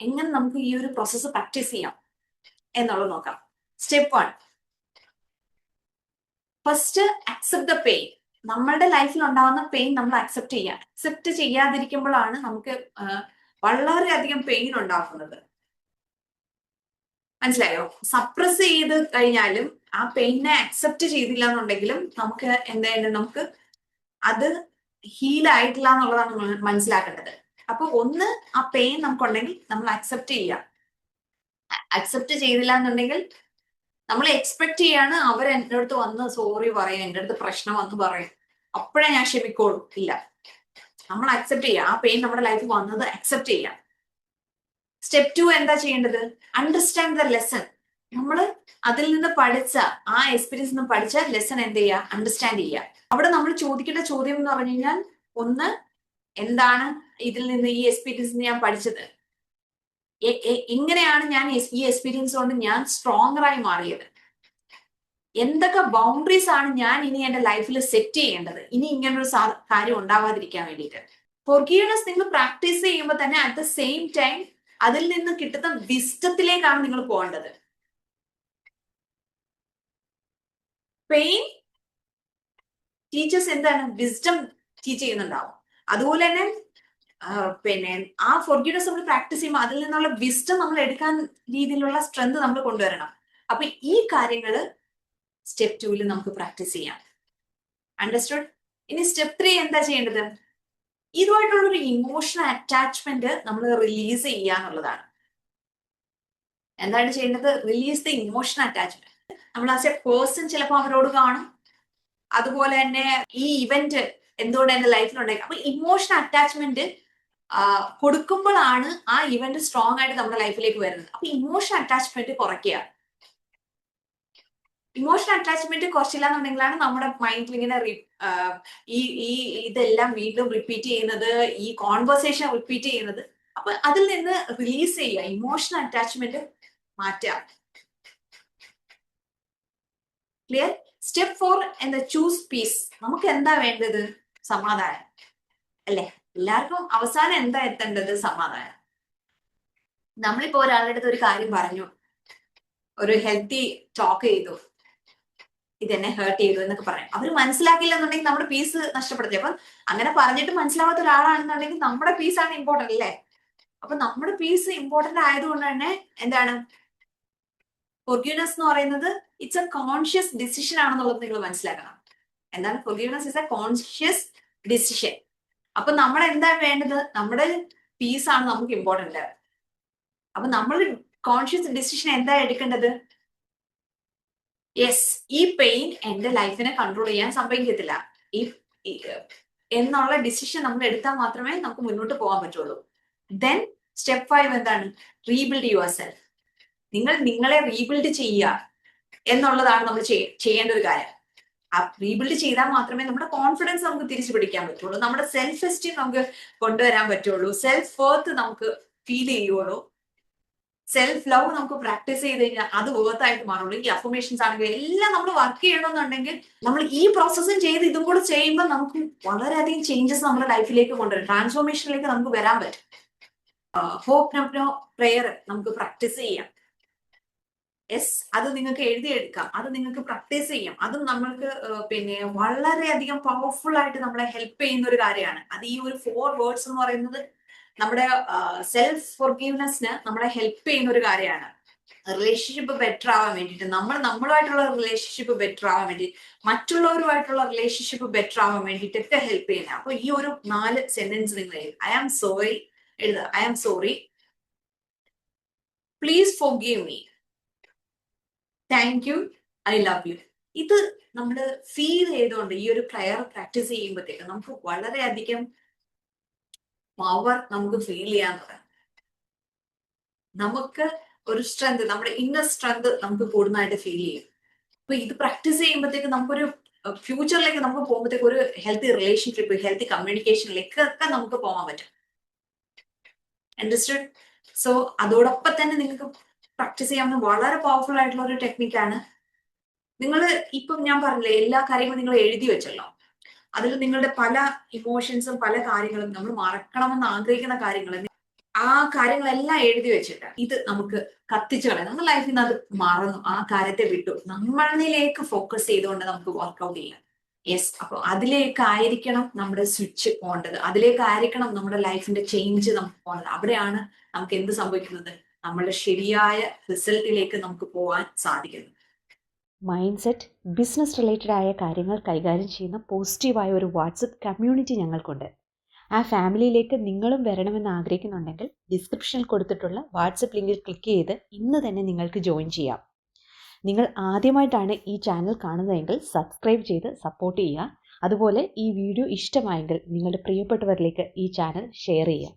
എങ്ങനെ നമുക്ക് ഈ ഒരു പ്രോസസ്സ് പ്രാക്ടീസ് ചെയ്യാം എന്നുള്ളത് നോക്കാം. Step 1, first accept the pain. നമ്മളുടെ ലൈഫിൽ ഉണ്ടാകുന്ന പെയിൻ നമ്മൾ അക്സെപ്റ്റ് ചെയ്യുക. അക്സെപ്റ്റ് ചെയ്യാതിരിക്കുമ്പോഴാണ് നമുക്ക് വളരെയധികം പെയിൻ ഉണ്ടാക്കുന്നത്. മനസ്സിലായോ? സപ്രസ് ചെയ്ത് കഴിഞ്ഞാലും ആ പെയിനെ അക്സെപ്റ്റ് ചെയ്തില്ല എന്നുണ്ടെങ്കിലും നമുക്ക് എന്തായാലും നമുക്ക് അത് ഹീൽ ആയിട്ടില്ല എന്നുള്ളതാണ് നമ്മൾ മനസ്സിലാക്കേണ്ടത്. അപ്പൊ ഒന്ന്, ആ പെയിൻ നമുക്കുണ്ടെങ്കിൽ നമ്മൾ അക്സെപ്റ്റ് ചെയ്യാം. അക്സെപ്റ്റ് ചെയ്തില്ല എന്നുണ്ടെങ്കിൽ നമ്മൾ എക്സ്പെക്ട് ചെയ്യാണ് അവർ എൻ്റെ അടുത്ത് വന്ന് സോറി പറയും, എൻ്റെ അടുത്ത് പ്രശ്നം വന്ന് പറയും, അപ്പോഴേ ഞാൻ ക്ഷമിക്കോളൂ. ഇല്ല, നമ്മൾ അക്സെപ്റ്റ് ചെയ്യാം. ആ പെയിൻ നമ്മുടെ ലൈഫിൽ വന്നത് അക്സെപ്റ്റ് ചെയ്യാം. സ്റ്റെപ്പ് 2 എന്താ ചെയ്യേണ്ടത്? Understand the lesson. നമ്മൾ അതിൽ നിന്ന് പഠിച്ച, ആ എക്സ്പീരിയൻസ് നിന്ന് പഠിച്ച ലെസൺ എന്ത് ചെയ്യുക? അണ്ടർസ്റ്റാൻഡ് ചെയ്യുക. അവിടെ നമ്മൾ ചോദിക്കേണ്ട ചോദ്യം എന്ന് പറഞ്ഞു കഴിഞ്ഞാൽ, ഒന്ന്, എന്താണ് ഇതിൽ നിന്ന്, ഈ എക്സ്പീരിയൻസ് ഞാൻ പഠിച്ചത്? എങ്ങനെയാണ് ഞാൻ ഈ എക്സ്പീരിയൻസ് കൊണ്ട് ഞാൻ സ്ട്രോങ്ങർ ആയി മാറിയത്? എന്തൊക്കെ ബൗണ്ടറീസ് ആണ് ഞാൻ ഇനി എന്റെ ലൈഫിൽ സെറ്റ് ചെയ്യേണ്ടത്, ഇനി ഇങ്ങനൊരു കാര്യം ഉണ്ടാവാതിരിക്കാൻ വേണ്ടിയിട്ട്? ഫോർഗീവ്നെസ് നിങ്ങൾ പ്രാക്ടീസ് ചെയ്യുമ്പോൾ തന്നെ അറ്റ് ദ സെയിം ടൈം അതിൽ നിന്ന് കിട്ടുന്ന വിസ്ഡത്തിലേക്കാണ് നിങ്ങൾ പോകേണ്ടത്. പെയിൻ ടീച്ചേഴ്സ് എന്താണ്? വിസ്ഡം ടീച്ച് ചെയ്യുന്നുണ്ടാവും. അതുപോലെ തന്നെ പിന്നെ ആ ഫോർഗീവ്നെസ് നമ്മൾ പ്രാക്ടീസ് ചെയ്യുമ്പോൾ അതിൽ നിന്നുള്ള വിസ്ഡം നമ്മൾ എടുക്കാൻ രീതിയിലുള്ള സ്ട്രെങ്ത് നമ്മൾ കൊണ്ടുവരണം. അപ്പൊ ഈ കാര്യങ്ങള് സ്റ്റെപ്പ് 2 നമുക്ക് പ്രാക്ടീസ് ചെയ്യാം. അണ്ടർസ്റ്റുഡ്? ഇനി സ്റ്റെപ്പ് 3 എന്താ ചെയ്യേണ്ടത്? ഇതുമായിട്ടുള്ളൊരു ഇമോഷണൽ അറ്റാച്ച്മെന്റ് നമ്മൾ റിലീസ് ചെയ്യുക എന്നുള്ളതാണ്. എന്താണ് ചെയ്യേണ്ടത്? Release the emotional attachment. നമ്മൾ ആസ് എ പേഴ്സൺ ചിലപ്പോൾ അവരോട് കാണും, അതുപോലെ തന്നെ ഈ ഇവന്റ് എന്തുകൊണ്ട് എന്റെ ലൈഫിലുണ്ടായി. അപ്പൊ ഇമോഷണൽ അറ്റാച്ച്മെന്റ് കൊടുക്കുമ്പോഴാണ് ആ ഇവന്റ് സ്ട്രോങ് ആയിട്ട് നമ്മുടെ ലൈഫിലേക്ക് വരുന്നത്. അപ്പൊ ഇമോഷണൽ അറ്റാച്ച്മെന്റ് കുറയ്ക്കുക. ഇമോഷണൽ അറ്റാച്ച്മെന്റ് കുറച്ചില്ല എന്നുണ്ടെങ്കിലാണ് നമ്മുടെ മൈൻഡിൽ ഇങ്ങനെ ഈ ഇതെല്ലാം വീണ്ടും റിപ്പീറ്റ് ചെയ്യുന്നത്, ഈ കോൺവെർസേഷൻ റിപ്പീറ്റ് ചെയ്യുന്നത്. അപ്പൊ അതിൽ നിന്ന് റിലീസ് ചെയ്യുക, ഇമോഷണൽ അറ്റാച്ച്മെന്റ് മാറ്റുക. ക്ലിയർ? സ്റ്റെപ്പ് 4 എന്താ? Choose peace. നമുക്ക് എന്താ വേണ്ടത്? സമാധാനം അല്ലെ? എല്ലാവർക്കും അവസാനം എന്താ എത്തേണ്ടത്? സമാധാനം. നമ്മളിപ്പോ ഒരാളുടെ അടുത്ത് ഒരു കാര്യം പറഞ്ഞു, ഒരു ഹെൽത്തി ടോക്ക് ചെയ്തു, ഇതെന്നെ ഹേർട്ട് ചെയ്തു എന്നൊക്കെ പറയാം. അവർ മനസ്സിലാക്കില്ല എന്നുണ്ടെങ്കിൽ നമ്മുടെ പീസ് നഷ്ടപ്പെടുത്തി. അപ്പൊ അങ്ങനെ പറഞ്ഞിട്ട് മനസ്സിലാവാത്ത ഒരാളാണെന്നുണ്ടെങ്കിൽ നമ്മുടെ പീസാണ് ഇമ്പോർട്ടന്റ് അല്ലേ? അപ്പൊ നമ്മുടെ പീസ് ഇമ്പോർട്ടന്റ് ആയതുകൊണ്ട് തന്നെ എന്താണ് ഫോർഗീവ്നെസ് എന്ന് പറയുന്നത്? ഇറ്റ്സ് എ കോൺഷ്യസ് ഡിസിഷൻ ആണെന്നുള്ളത് നിങ്ങൾ മനസ്സിലാക്കണം. എന്താണ് forgiveness? Is A conscious decision. അപ്പൊ നമ്മൾ എന്താ വേണ്ടത്? നമ്മുടെ പീസാണ് നമുക്ക് ഇമ്പോർട്ടന്റ്. അപ്പൊ നമ്മൾ കോൺഷ്യസ് ഡിസിഷൻ എന്താ എടുക്കേണ്ടത്? യെസ്, ഈ പെയിൻ എന്റെ ലൈഫിനെ കൺട്രോൾ ചെയ്യാൻ സമ്മതിക്കത്തില്ല എന്നുള്ള ഡിസിഷൻ നമ്മൾ എടുത്താൽ മാത്രമേ നമുക്ക് മുന്നോട്ട് പോകാൻ പറ്റുള്ളൂ. ദെൻ സ്റ്റെപ്പ് 5 എന്താണ്? Rebuild your self. നിങ്ങൾ നിങ്ങളെ റീബിൽഡ് ചെയ്യുക എന്നുള്ളതാണ് നമ്മൾ ചെയ്യേണ്ട ഒരു കാര്യം. ആ റീബിൽഡ് ചെയ്താൽ മാത്രമേ നമ്മുടെ കോൺഫിഡൻസ് നമുക്ക് തിരിച്ചു പിടിക്കാൻ പറ്റുള്ളൂ, നമ്മുടെ സെൽഫ് എസ്റ്റീം നമുക്ക് കൊണ്ടുവരാൻ പറ്റുള്ളൂ, സെൽഫ് വർത്ത് നമുക്ക് ഫീൽ ചെയ്യുള്ളൂ, സെൽഫ് ലവ് നമുക്ക് പ്രാക്ടീസ് ചെയ്ത് കഴിഞ്ഞാൽ അത് വർത്ത് ആയിട്ട് മാറുള്ളൂ. ഈ അഫർമേഷൻസ് ആണെങ്കിൽ എല്ലാം നമ്മൾ വർക്ക് ചെയ്യണമെന്നുണ്ടെങ്കിൽ നമ്മൾ ഈ പ്രോസസ്സും ചെയ്ത് ഇതും കൂടെ ചെയ്യുമ്പോൾ നമുക്ക് വളരെയധികം ചേഞ്ചസ് നമ്മുടെ ലൈഫിലേക്ക് കൊണ്ടുവരും, ട്രാൻസ്ഫോർമേഷനിലേക്ക് നമുക്ക് വരാൻ പറ്റും. ഹോപ്പ് നോ പ്രെയർ നമുക്ക് പ്രാക്ടീസ് ചെയ്യാം. യെസ്, അത് നിങ്ങൾക്ക് എഴുതിയെടുക്കാം, അത് നിങ്ങൾക്ക് പ്രാക്ടീസ് ചെയ്യാം. അതും നമ്മൾക്ക് പിന്നെ വളരെയധികം പവർഫുൾ ആയിട്ട് നമ്മളെ ഹെൽപ്പ് ചെയ്യുന്ന ഒരു കാര്യമാണ്. അത് ഈ ഒരു 4 വേർഡ്സ് എന്ന് പറയുന്നത് നമ്മുടെ സെൽഫ് ഫോർഗീവ്നെസ്സിന് നമ്മളെ ഹെൽപ്പ് ചെയ്യുന്ന ഒരു കാര്യമാണ്. റിലേഷൻഷിപ്പ് ബെറ്റർ ആവാൻ വേണ്ടിയിട്ട്, നമ്മളുമായിട്ടുള്ള റിലേഷൻഷിപ്പ് ബെറ്റർ ആവാൻ വേണ്ടി, മറ്റുള്ളവരുമായിട്ടുള്ള റിലേഷൻഷിപ്പ് ബെറ്റർ ആവാൻ വേണ്ടിയിട്ടൊക്കെ ഹെൽപ്പ് ചെയ്യുന്നത്. അപ്പൊ ഈ ഒരു 4 സെന്റൻസ് നിങ്ങൾ എഴുതുക. ഐ ആം സോറി എഴുതുക. I am sorry, please forgive me, thank you, I love you. ഇത് നമ്മൾ ഫീൽ ചെയ്തുകൊണ്ട് ഈ ഒരു പ്രെയർ പ്രാക്ടീസ് ചെയ്യുമ്പോഴത്തേക്ക് നമുക്ക് വളരെയധികം പവർ നമുക്ക് ഫീൽ ചെയ്യാൻ തുടങ്ങും. നമുക്ക് ഒരു സ്ട്രെങ്ത്, നമ്മുടെ ഇന്നർ സ്ട്രെങ്ത് നമുക്ക് കൂടുന്നതായിട്ട് ഫീൽ ചെയ്യും. അപ്പൊ ഇത് പ്രാക്ടീസ് ചെയ്യുമ്പോഴത്തേക്ക് നമുക്കൊരു ഫ്യൂച്ചറിലേക്ക് നമുക്ക് പോകുമ്പോഴത്തേക്ക് ഒരു ഹെൽത്തി റിലേഷൻഷിപ്പ്, ഹെൽത്തി കമ്മ്യൂണിക്കേഷനിലേക്കൊക്കെ നമുക്ക് പോകാൻ പറ്റും. അണ്ടർസ്റ്റുഡ്? സോ അതോടൊപ്പം തന്നെ നിങ്ങൾക്ക് പ്രാക്ടീസ് ചെയ്യാവുന്ന വളരെ പവർഫുൾ ആയിട്ടുള്ള ഒരു ടെക്നിക്കാണ്. നിങ്ങൾ ഇപ്പം ഞാൻ പറഞ്ഞില്ലേ, എല്ലാ കാര്യങ്ങളും നിങ്ങൾ എഴുതി വെച്ചല്ലോ. അതിൽ നിങ്ങളുടെ പല ഇമോഷൻസും പല കാര്യങ്ങളും നമ്മൾ മറക്കണമെന്ന് ആഗ്രഹിക്കുന്ന കാര്യങ്ങൾ ആ കാര്യങ്ങളെല്ലാം എഴുതി വെച്ചിട്ട് ഇത് നമുക്ക് കത്തിച്ചു കളയാം. നമ്മുടെ ലൈഫിൽ നിന്ന് അത് മറന്നു, ആ കാര്യത്തെ വിട്ടു, നമ്മളിലേക്ക് ഫോക്കസ് ചെയ്തുകൊണ്ട് നമുക്ക് വർക്ക്ഔട്ട് ചെയ്യാം. യെസ്, അപ്പൊ അതിലേക്കായിരിക്കണം നമ്മുടെ സ്വിച്ച് പോകേണ്ടത്, അതിലേക്കായിരിക്കണം നമ്മുടെ ലൈഫിന്റെ ചേഞ്ച് നമുക്ക് പോകേണ്ടത്. അവിടെയാണ് നമുക്ക് എന്ത് സംഭവിക്കുന്നത്, നമ്മളുടെ ശരിയായ റിസൾട്ടിലേക്ക് നമുക്ക് പോകാൻ സാധിക്കുന്നത്. മൈൻഡ് സെറ്റ്, ബിസിനസ് റിലേറ്റഡ് ആയ കാര്യങ്ങൾ കൈകാര്യം ചെയ്യുന്ന പോസിറ്റീവായ ഒരു വാട്സപ്പ് കമ്മ്യൂണിറ്റി ഞങ്ങൾക്കുണ്ട്. ആ ഫാമിലിയിലേക്ക് നിങ്ങളും വരണമെന്ന് ആഗ്രഹിക്കുന്നുണ്ടെങ്കിൽ ഡിസ്ക്രിപ്ഷനിൽ കൊടുത്തിട്ടുള്ള വാട്സപ്പ് ലിങ്കിൽ ക്ലിക്ക് ചെയ്ത് ഇന്ന് തന്നെ നിങ്ങൾക്ക് ജോയിൻ ചെയ്യാം. നിങ്ങൾ ആദ്യമായിട്ടാണ് ഈ ചാനൽ കാണുന്നതെങ്കിൽ സബ്സ്ക്രൈബ് ചെയ്ത് സപ്പോർട്ട് ചെയ്യുക. അതുപോലെ ഈ വീഡിയോ ഇഷ്ടമായെങ്കിൽ നിങ്ങളുടെ പ്രിയപ്പെട്ടവരിലേക്ക് ഈ ചാനൽ ഷെയർ ചെയ്യുക.